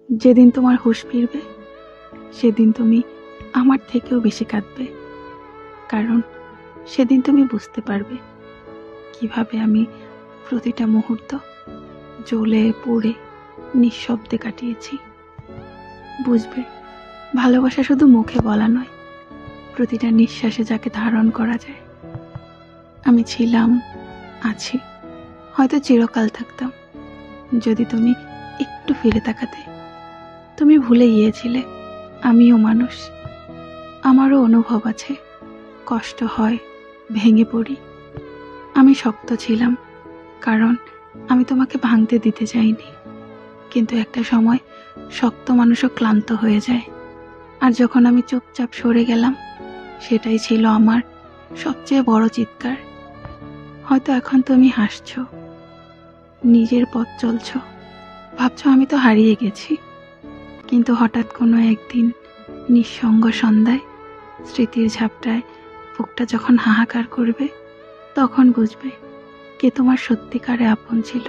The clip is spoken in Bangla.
যেদিন তোমার হুঁশ ফিরবে সেদিন তুমি আমার থেকেও বেশি কাঁদবে, কারণ সেদিন তুমি বুঝতে পারবে কিভাবে আমি প্রতিটা মুহূর্ত জ্বলে পুড়ে নিঃশব্দে কাটিয়েছি। বুঝবে ভালোবাসা শুধু মুখে বলা নয়, প্রতিটা নিঃশ্বাসে যাকে ধারণ করা যায়। আমি ছিলাম, আছি, হয়তো চিরকাল থাকতাম যদি তুমি একটু ফিরে তাকাতে। তুমি ভুলে গিয়েছিলে আমিও মানুষ, আমারও অনুভব আছে, কষ্ট হয়, ভেঙে পড়ি। আমি শক্ত ছিলাম কারণ আমি তোমাকে ভাঙতে দিতে চাইনি, কিন্তু একটা সময় শক্ত মানুষও ক্লান্ত হয়ে যায়। আর যখন আমি চুপচাপ সরে গেলাম, সেটাই ছিল আমার সবচেয়ে বড় চিৎকার। হয়তো এখন তুমি হাসছো, নিজের পথ চলছো, ভাবছো আমি তো হারিয়ে গেছি। কিন্তু হঠাৎ কোনো একদিন নিঃসঙ্গ সন্ধ্যায় স্মৃতির ঝাপটায় বুকটা যখন হাহাকার করবে, তখন বুঝবে কে তোমার সত্যিকারে আপন ছিল।